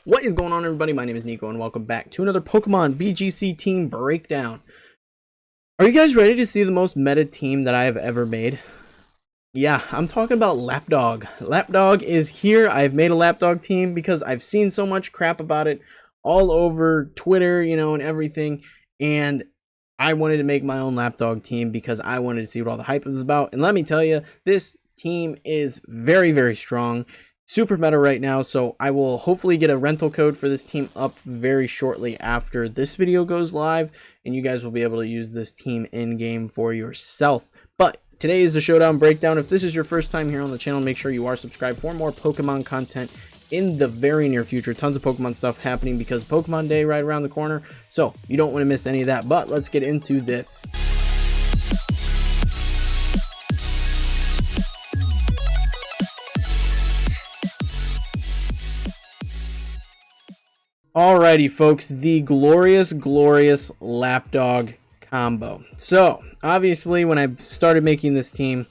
What is going on, everybody? My name is Nico, and welcome back to another Pokemon VGC team breakdown. Are you guys ready to see the most meta team that I have ever made? Yeah, I'm talking about Lapdog. Lapdog is here. I've made a Lapdog team because I've seen so much crap about it all over Twitter, and everything. And I wanted to make my own Lapdog team because I wanted to see what all the hype was about. And let me tell you, this team is very, very strong. Super meta right now, so I will hopefully get a rental code for this team up very shortly after this video goes live, and you guys will be able to use this team in game for yourself. But today is the showdown breakdown. If this is your first time here on the channel, make sure you are subscribed for more Pokemon content in the very near future. Tons of Pokemon stuff happening because Pokemon Day right around the corner, so you don't want to miss any of that. But let's get into this. Alrighty, folks, the glorious Lapdog combo. So, obviously, when I started making this team,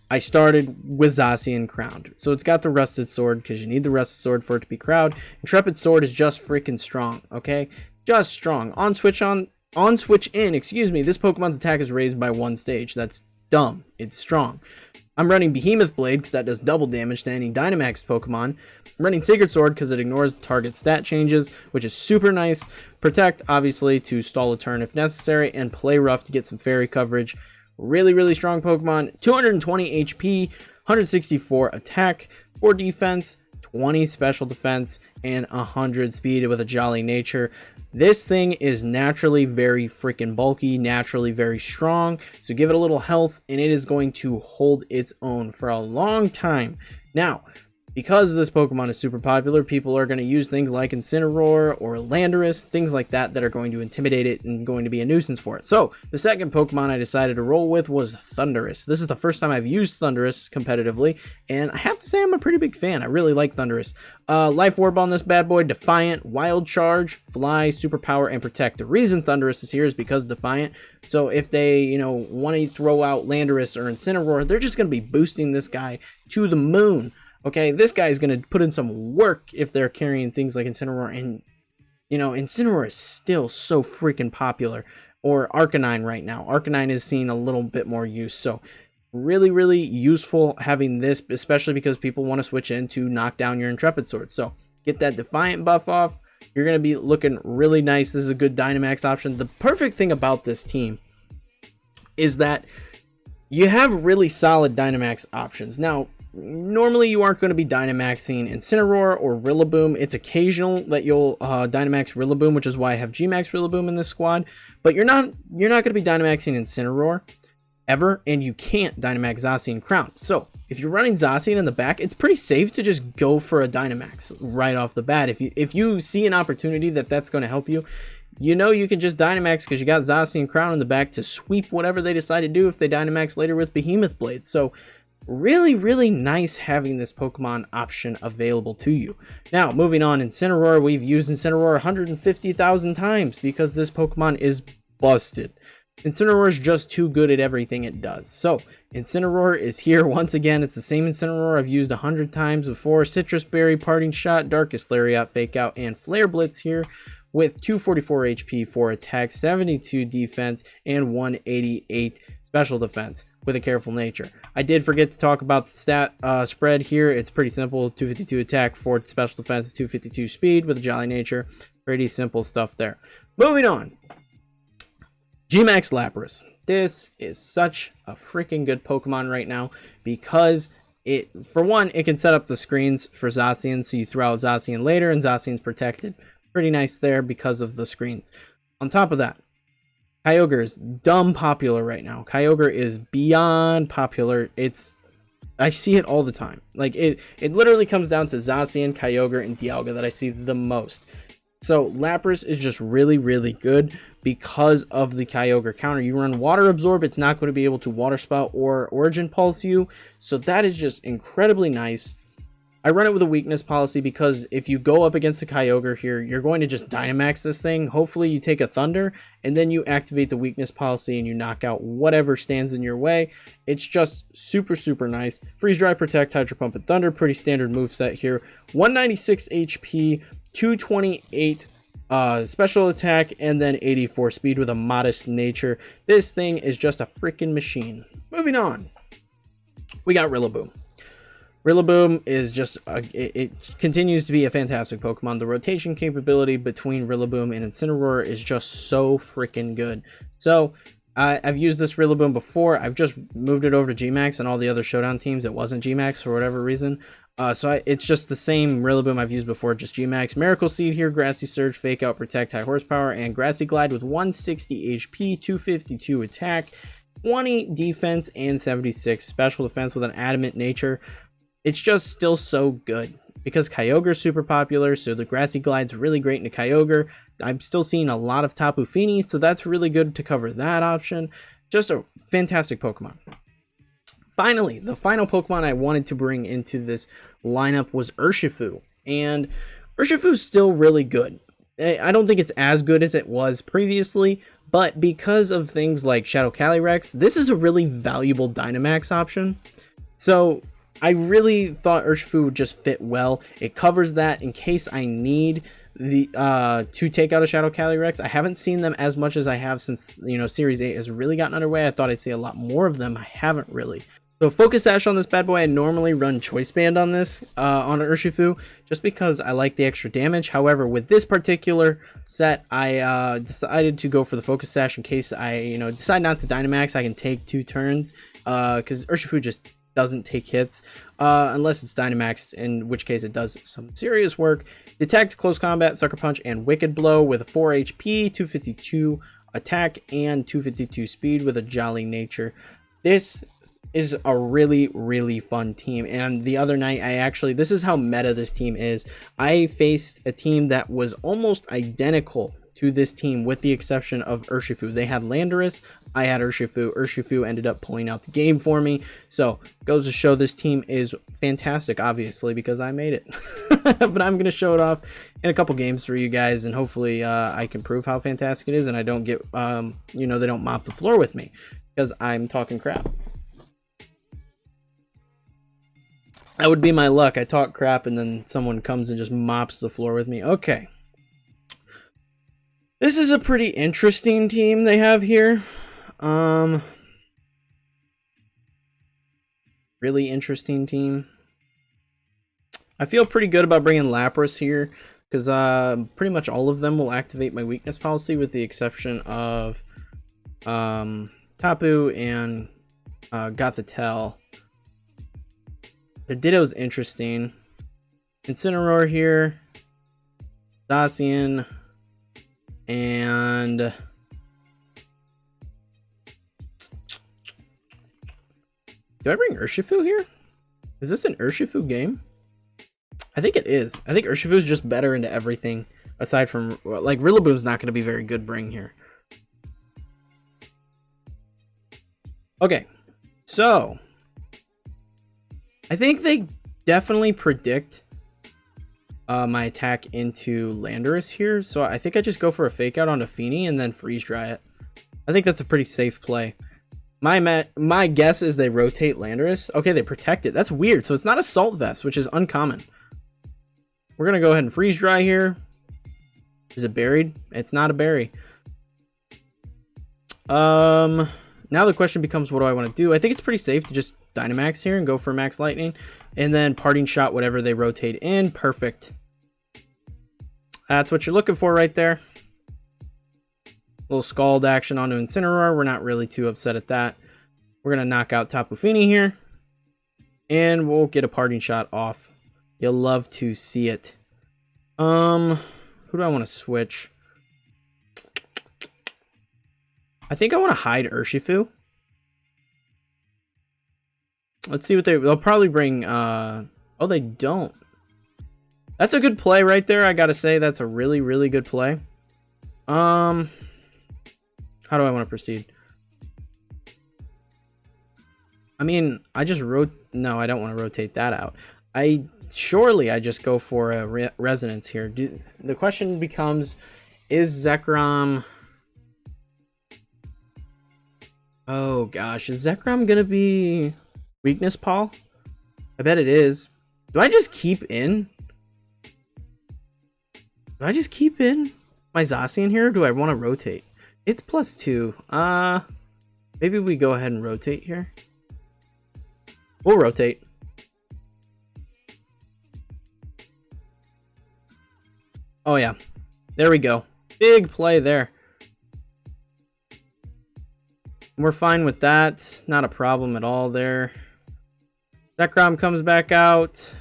I started with Zacian crowned. So it's got the Rusted Sword, because you need the Rusted Sword for it to be crowned. Intrepid Sword is just freaking strong, okay? Just strong. On switch in, this Pokemon's attack is raised by 1 stage. That's dumb. It's strong. I'm running Behemoth Blade because that does double damage to any Dynamax Pokemon. I'm running Sacred Sword because it ignores target stat changes, which is super nice. Protect, obviously, to stall a turn if necessary, and Play Rough to get some fairy coverage. Really strong Pokemon. 220 HP, 164 attack, 4 defense, 20 special defense, and 100 speed with a jolly nature. This thing is naturally very freaking bulky, naturally very strong, so give it a little health and it is going to hold its own for a long time. Now, because this Pokemon is super popular, people are going to use things like Incineroar or Landorus, things like that that are going to intimidate it and going to be a nuisance for it. So, the second Pokemon I decided to roll with was Thundurus. This is the first time I've used Thundurus competitively, and I have to say I'm a pretty big fan. I really like Thundurus. Life Orb on this bad boy, Defiant, Wild Charge, Fly, Superpower, and Protect. The reason Thundurus is here is because Defiant. So if they, want to throw out Landorus or Incineroar, they're just going to be boosting this guy to the moon. Okay, this guy's going to put in some work if they're carrying things like Incineroar. And, Incineroar is still so freaking popular. Or Arcanine right now. Arcanine is seeing a little bit more use. So, really useful having this, especially because people want to switch in to knock down your Intrepid Sword. So, get that Defiant buff off. You're going to be looking really nice. This is a good Dynamax option. The perfect thing about this team is that you have really solid Dynamax options. Now, normally you aren't going to be Dynamaxing Incineroar or Rillaboom. It's occasional that you'll Dynamax Rillaboom, which is why I have Gmax Rillaboom in this squad. But you're not going to be Dynamaxing Incineroar ever, and you can't Dynamax Zacian Crown. So if you're running Zacian in the back, it's pretty safe to just go for a Dynamax right off the bat. If you see an opportunity that's going to help you, you can just Dynamax because you got Zacian Crown in the back to sweep whatever they decide to do if they Dynamax later with Behemoth Blade. So really nice having this Pokemon option available to you. Now, moving on, Incineroar. We've used Incineroar 150,000 times because this Pokemon is busted. Incineroar is just too good at everything it does. So, Incineroar is here once again. It's the same Incineroar I've used 100 times before. Citrus Berry, Parting Shot, Darkest Lariat, Fake Out, and Flare Blitz here with 244 HP, 4 attack, 72 defense, and 188 special defense with a careful nature. I did forget to talk about the stat spread here. It's pretty simple. 252 attack, 4 special defense, 252 speed with a jolly nature. Pretty simple stuff there. Moving on. Gmax Lapras. This is such a freaking good Pokemon right now because for one, it can set up the screens for Zacian, so you throw out Zacian later and Zacian's protected. Pretty nice there because of the screens. On top of that, Kyogre is dumb popular right now. Kyogre is beyond popular. I see it all the time. Like it literally comes down to Zacian, Kyogre, and Dialga that I see the most. So Lapras is just really good because of the Kyogre counter. You run Water Absorb, it's not going to be able to Water Spout or Origin Pulse you. So that is just incredibly nice. I run it with a weakness policy because if you go up against the Kyogre here, you're going to just Dynamax this thing. Hopefully you take a Thunder, and then you activate the weakness policy and you knock out whatever stands in your way. It's just super nice. Freeze Dry, Protect, Hydro Pump, and Thunder. Pretty standard moveset here. 196 HP, 228 special attack, and then 84 speed with a modest nature. This thing is just a freaking machine. Moving on, we got Rillaboom. Rillaboom is just it continues to be a fantastic Pokemon. The rotation capability between Rillaboom and Incineroar is just so freaking good. So I've used this Rillaboom before. I've just moved it over to Gmax, and all the other Showdown teams it wasn't Gmax for whatever reason. It's just the same Rillaboom I've used before, just Gmax. Miracle Seed here, Grassy Surge, Fake Out, Protect, High Horsepower, and Grassy Glide with 160 HP, 252 attack, 20 defense, and 76 special defense with an adamant nature. It's just still so good because Kyogre is super popular, so the Grassy Glide's really great into Kyogre. I'm still seeing a lot of Tapu Fini, so that's really good to cover that option. Just a fantastic Pokemon. Finally, the final Pokemon I wanted to bring into this lineup was Urshifu, and Urshifu's still really good. I don't think it's as good as it was previously, but because of things like Shadow Calyrex, this is a really valuable Dynamax option. So I really thought Urshifu would just fit well. It covers that in case I need the to take out a Shadow Calyrex. I haven't seen them as much as I have since, you know, Series 8 has really gotten underway. I thought I'd see a lot more of them. I haven't really. So Focus Sash on this bad boy. I normally run Choice Band on this, on Urshifu, just because I like the extra damage. However, with this particular set, I decided to go for the Focus Sash in case I, you know, decide not to Dynamax. I can take 2 turns, because Urshifu just doesn't take hits, unless it's Dynamaxed, in which case it does some serious work. Detect, Close Combat, Sucker Punch, and Wicked Blow with a 4 HP, 252 attack, and 252 speed with a Jolly nature. This is a really, really fun team. And the other night, this is how meta this team is. I faced a team that was almost identical to this team with the exception of Urshifu. They had Landorus, I had Urshifu. Urshifu ended up pulling out the game for me. So goes to show this team is fantastic, obviously, because I made it. But I'm going to show it off in a couple games for you guys, and hopefully I can prove how fantastic it is, and I don't get, you know, they don't mop the floor with me because I'm talking crap. That would be my luck. I talk crap and then someone comes and just mops the floor with me. Okay. This is a pretty interesting team they have here. Really interesting team. I feel pretty good about bringing Lapras here because pretty much all of them will activate my weakness policy with the exception of Tapu and Gothitelle. The Ditto's interesting. Incineroar here. Zacian. And do I bring Urshifu here? Is this an Urshifu game? I think it is. I think Urshifu is just better into everything aside from, like, Rillaboom's not going to be very good bring here. Okay, so I think they definitely predict my attack into Landorus here, so I think I just go for a Fake Out onto Fini and then Freeze Dry it. I think that's a pretty safe play. My guess is they rotate Landorus. Okay, they protect it. That's weird. So it's not Assault Vest, which is uncommon. We're gonna go ahead and Freeze Dry here. Is it buried? It's not a berry. Now the question becomes, what do I want to do? I think it's pretty safe to just Dynamax here and go for Max Lightning. And then Parting Shot whatever they rotate in. Perfect. That's what you're looking for right there. Little Scald action onto Incineroar. We're not really too upset at that. We're going to knock out Tapu Fini here. And we'll get a Parting Shot off. You'll love to see it. Who do I want to switch? I think I want to hide Urshifu. Let's see what they'll probably bring. Oh, they don't. That's a good play right there. I gotta say that's a really, really good play. How do I want to proceed? I mean, I just no, I don't want to rotate that out. I just go for a resonance here. The question becomes, is Zekrom? Oh gosh, is Zekrom gonna be weakness Paul? I bet it is. Do I just keep in? Do I just keep in my Zacian here, or do I want to rotate? It's +2. Maybe we go ahead and rotate here. We'll rotate. Oh yeah, there we go. Big play there. We're fine with that. Not a problem at all there. Zekrom comes back out.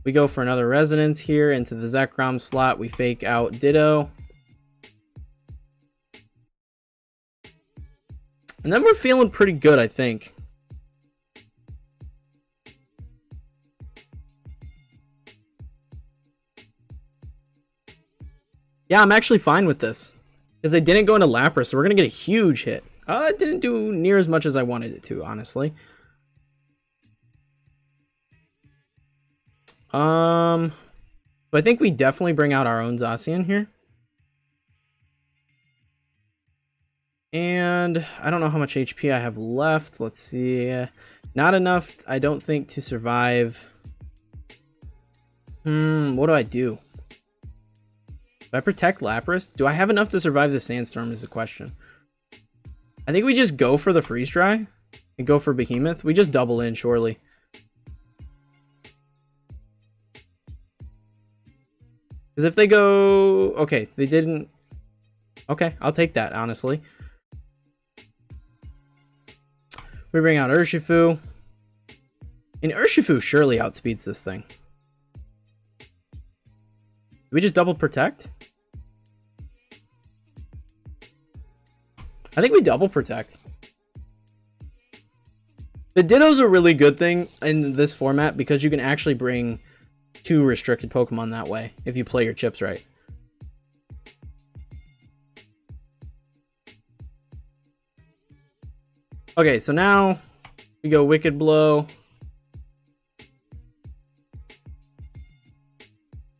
We go for another Resonance here into the Zekrom slot. We fake out Ditto. And then we're feeling pretty good, I think. Yeah, I'm actually fine with this. Because they didn't go into Lapras, so we're going to get a huge hit. It didn't do near as much as I wanted it to, honestly. So I think we definitely bring out our own Zacian here. And I don't know how much HP I have left. Let's see. Not enough, I don't think, to survive. What do I do? Do I protect Lapras? Do I have enough to survive the Sandstorm is the question. I think we just go for the Freeze Dry and go for Behemoth. We just double in, surely. Because if they go... Okay, they didn't... Okay, I'll take that, honestly. We bring out Urshifu. And Urshifu surely outspeeds this thing. Do we just double protect? I think we double protect. The Ditto's a really good thing in this format because you can actually bring 2 restricted Pokemon that way if you play your chips right. Okay, so now we go Wicked Blow.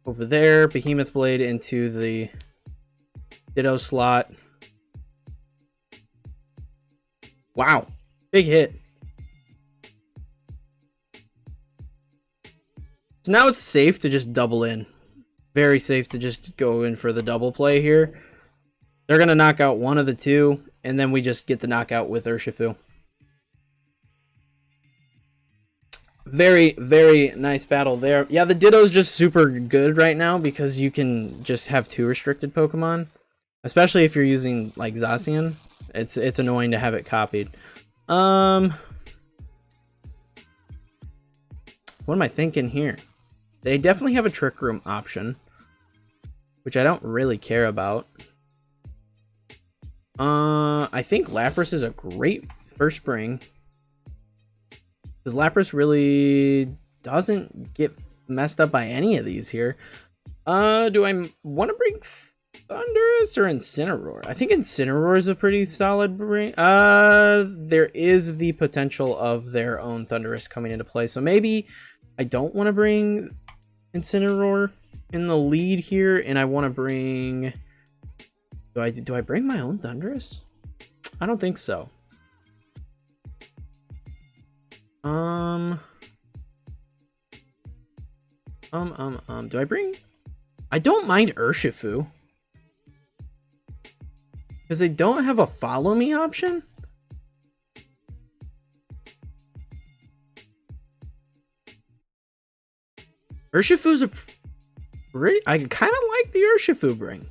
Over there, Behemoth Blade into the Ditto slot. Wow, big hit. So now it's safe to just double in. Very safe to just go in for the double play here. They're going to knock out one of the 2, and then we just get the knockout with Urshifu. Very, very nice battle there. Yeah, the Ditto's just super good right now because you can just have 2 restricted Pokemon. Especially if you're using, like, Zacian. It's annoying to have it copied. What am I thinking here? They definitely have a Trick Room option, which I don't really care about. I think Lapras is a great first bring. Because Lapras really doesn't get messed up by any of these here. Do I want to bring Thundurus or Incineroar? I think Incineroar is a pretty solid bring. There is the potential of their own Thundurus coming into play. So maybe I don't want to bring Incineroar in the lead here, and I want to bring... Do I bring my own Thundurus? I don't think so. Do I bring... I don't mind Urshifu. Because they don't have a follow me option? Urshifu's a pretty... I kind of like the Urshifu bring.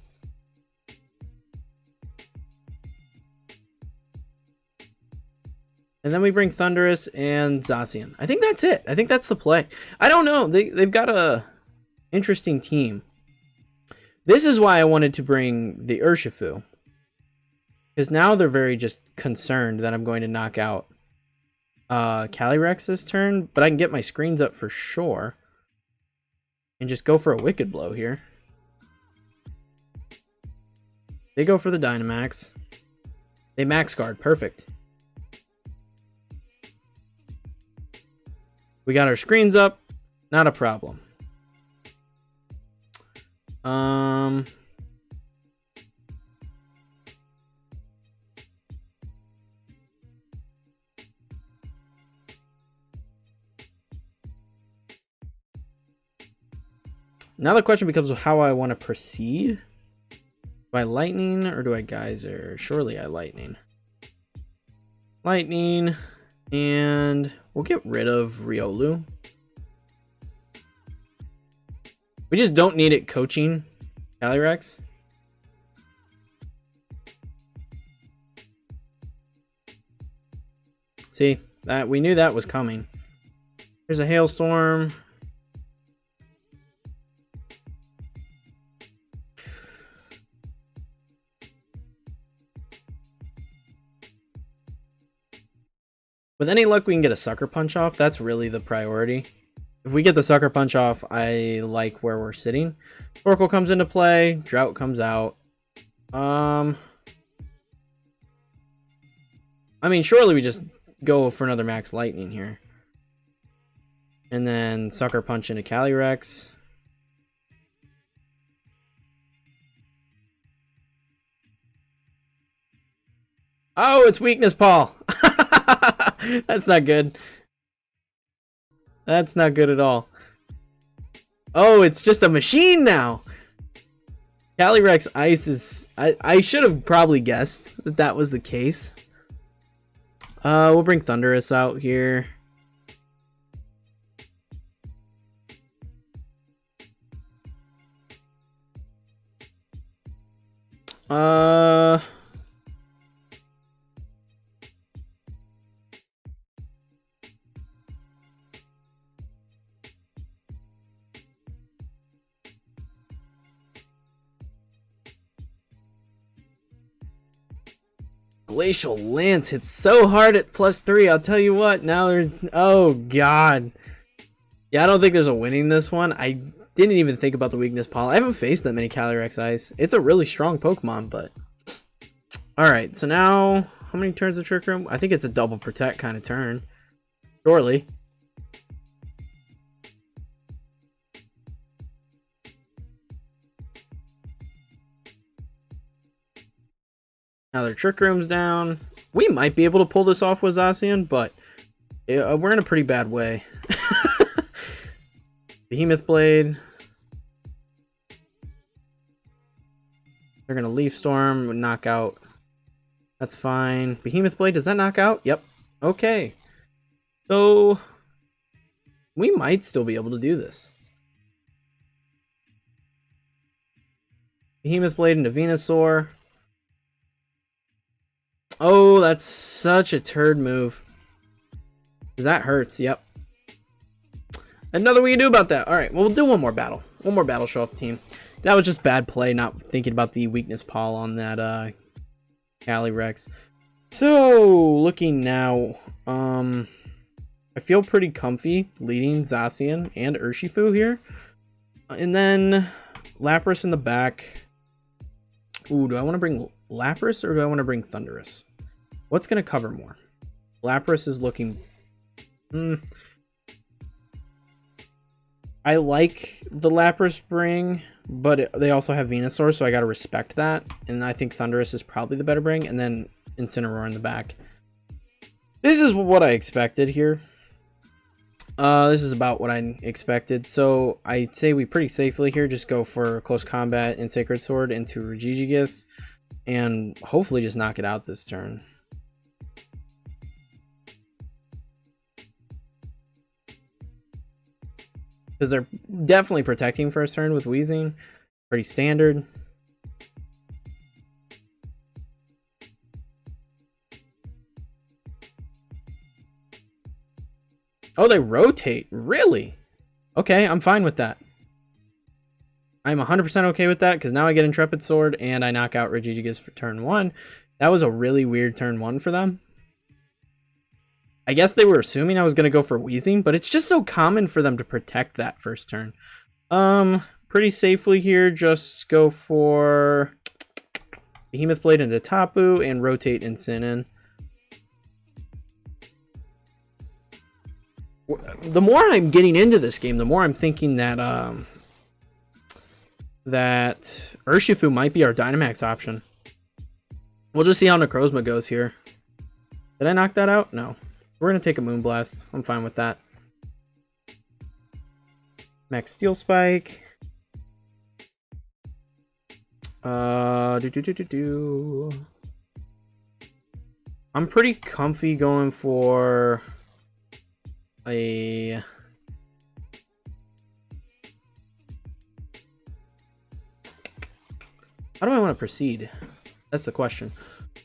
And then we bring Thundurus and Zacian. I think that's it. I think that's the play. I don't know. They've got a interesting team. This is why I wanted to bring the Urshifu. Because now they're very just concerned that I'm going to knock out Calyrex this turn. But I can get my screens up for sure. And just go for a Wicked Blow here. They go for the Dynamax. They max guard. Perfect. We got our screens up. Not a problem. Now the question becomes how I want to proceed. Do I lightning or do I geyser? Surely I lightning. Lightning, and we'll get rid of Riolu. We just don't need it coaching Calyrex. See, that we knew that was coming. There's a hailstorm. With any luck, we can get a Sucker Punch off. That's really the priority. If we get the Sucker Punch off, I like where we're sitting. Oracle comes into play. Drought comes out. I mean, surely we just go for another Max Lightning here. And then Sucker Punch into Calyrex. Oh, it's Weakness Paul. That's not good. That's not good at all. Oh, it's just a machine now. Calyrex Ice is... I should have probably guessed that that was the case. We'll bring Thundurus out here. Glacial Lance hits so hard at +3. I'll tell you what. Now they're... Oh, God. Yeah, I don't think there's a winning this one. I didn't even think about the Weakness Paul. I haven't faced that many Calyrex Ice. It's a really strong Pokemon, but... Alright, so now... How many turns of Trick Room? I think it's a double protect kind of turn. Surely. Now their Trick Room's down. We might be able to pull this off with Zacian, but we're in a pretty bad way. Behemoth Blade. They're going to Leaf Storm, knock out. That's fine. Behemoth Blade, does that knock out? Yep. Okay. So, we might still be able to do this. Behemoth Blade into Venusaur. Oh, that's such a turd move. That hurts, yep. And nothing we can do about that. Alright, well, we'll do one more battle. One more battle, show off the team. That was just bad play, not thinking about the Weakness Paul on that Calyrex. So, looking now, I feel pretty comfy leading Zacian and Urshifu here. And then Lapras in the back. Ooh, do I want to bring Lapras or do I want to bring Thundurus? What's going to cover more? Lapras is looking... I like the Lapras bring, but they also have Venusaur, so I got to respect that. And I think Thundurus is probably the better bring. And then Incineroar in the back. This is what I expected here. This is about what I expected. So I'd say we pretty safely here just go for Close Combat and Sacred Sword into Regigigas. And hopefully just knock it out this turn. Because they're definitely protecting first turn with Weezing. Pretty standard. Oh, they rotate. Really? Okay, I'm fine with that. I'm 100% okay with that because now I get Intrepid Sword and I knock out Regigigas for turn 1. That was a really weird turn 1 for them. I guess they were assuming I was going to go for Weezing, but it's just so common for them to protect that first turn. Pretty safely here, just go for Behemoth Blade into Tapu and rotate Incinin. The more I'm getting into this game, the more I'm thinking that that Urshifu might be our Dynamax option. We'll just see how Necrozma goes here. Did I knock that out? No. We're going to take a Moonblast. I'm fine with that. Max Steel Spike. I'm pretty comfy going for a... How do I want to proceed? That's the question.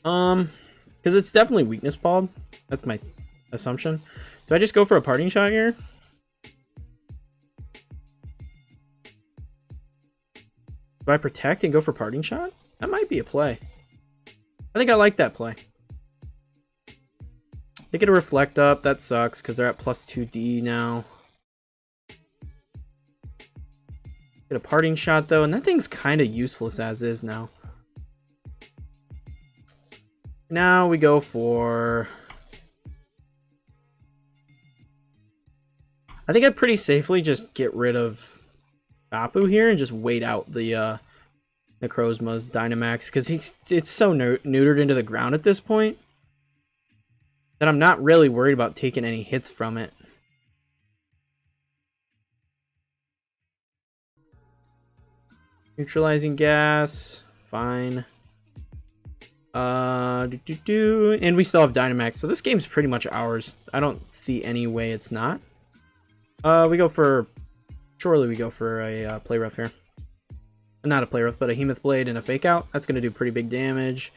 Because it's definitely weakness palled. That's my assumption. Do I just go for a parting shot here? Do I protect and go for parting shot? That might be a play. I think I like that play. They get a reflect up. That sucks because they're at plus 2D now. Get a parting shot though, and that thing's kind of useless as is now. Now we go for... I think I'd pretty safely just get rid of Bapu here and just wait out the Necrozma's Dynamax because it's so neutered into the ground at this point that I'm not really worried about taking any hits from it. Neutralizing gas, fine. And we still have Dynamax, so this game's pretty much ours. I don't see any way it's not. We go for... Surely we go for a Play Rough here. Not a Play Rough, but a Hemoth Blade and a Fake Out. That's going to do pretty big damage.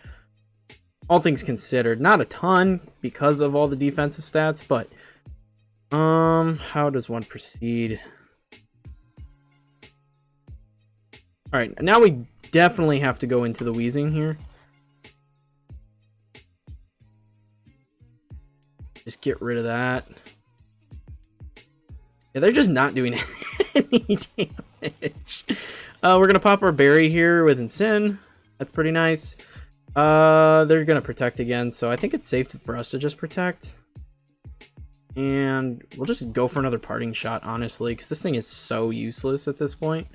All things considered. Not a ton because of all the defensive stats, but... how does one proceed? Alright, now we definitely have to go into the Wheezing here. Just get rid of that. Yeah, they're just not doing any damage. We're going to pop our Berry here with Incin. That's pretty nice. They're going to protect again, so I think it's safe for us to just protect. And we'll just go for another parting shot, honestly, because this thing is so useless at this point.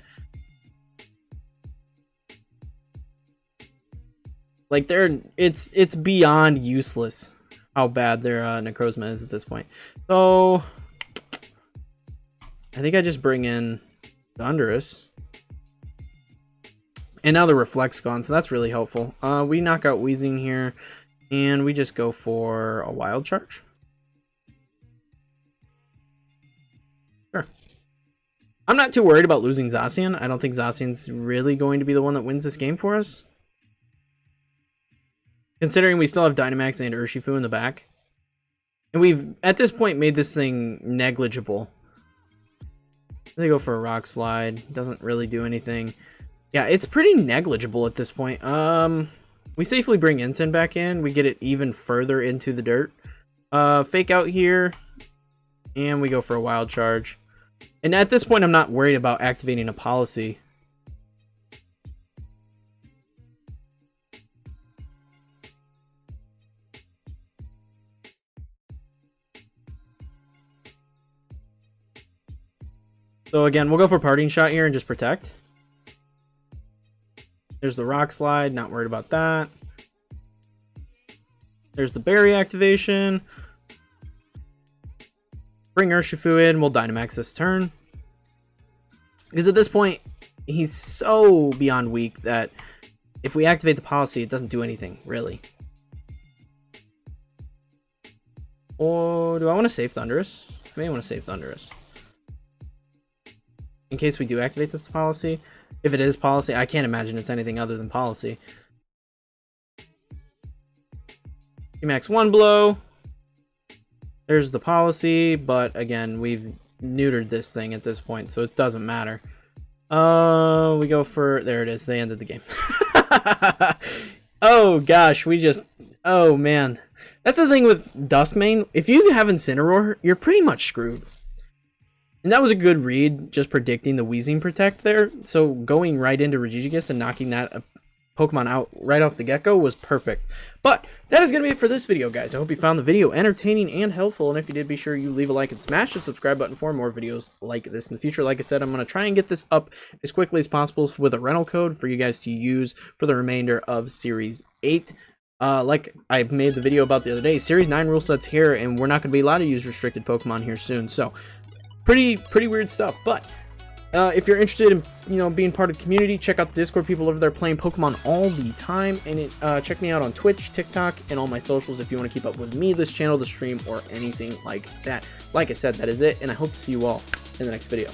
Like, it's beyond useless how bad their Necrozma is at this point. So, I think I just bring in Thundurus. And now the Reflect's gone, so that's really helpful. We knock out Wheezing here, and we just go for a Wild Charge. Sure. I'm not too worried about losing Zacian. I don't think Zacian's really going to be the one that wins this game for us. Considering we still have Dynamax and Urshifu in the back. And we've, at this point, made this thing negligible. They go for a Rock Slide. Doesn't really do anything. Yeah, it's pretty negligible at this point. We safely bring Incin back in. We get it even further into the dirt. Fake Out here. And we go for a Wild Charge. And at this point, I'm not worried about activating a Policy. So again, we'll go for Parting Shot here and just protect. There's the Rock Slide, not worried about that. There's the Berry activation. Bring Urshifu in, we'll Dynamax this turn. Because at this point, he's so beyond weak that if we activate the Policy, it doesn't do anything, really. Or do I want to save Thundurus? I may want to save Thundurus. In case we do activate this Policy. If it is Policy, I can't imagine it's anything other than Policy. Gmax 1 blow. There's the Policy, but again, we've neutered this thing at this point, so it doesn't matter. We go for... There it is. They ended the game. Oh, gosh. We just... Oh, man. That's the thing with Duskmane. If you have Incineroar, you're pretty much screwed. And that was a good read, just predicting the Wheezing Protect there. So going right into Regigigas and knocking that Pokemon out right off the get-go was perfect. But that is going to be it for this video, guys. I hope you found the video entertaining and helpful. And if you did, be sure you leave a like and smash the subscribe button for more videos like this in the future. Like I said, I'm going to try and get this up as quickly as possible with a rental code for you guys to use for the remainder of Series 8. Like I made the video about the other day, Series 9 rule set's here, and we're not going to be allowed to use restricted Pokemon here soon. So... Pretty weird stuff, but If you're interested in, being part of the community, check out the Discord. People over there playing Pokemon all the time. And check me out on Twitch, TikTok, and all my socials if you want to keep up with me, this channel, the stream, or anything like that. Like I said, that is it, and I hope to see you all in the next video.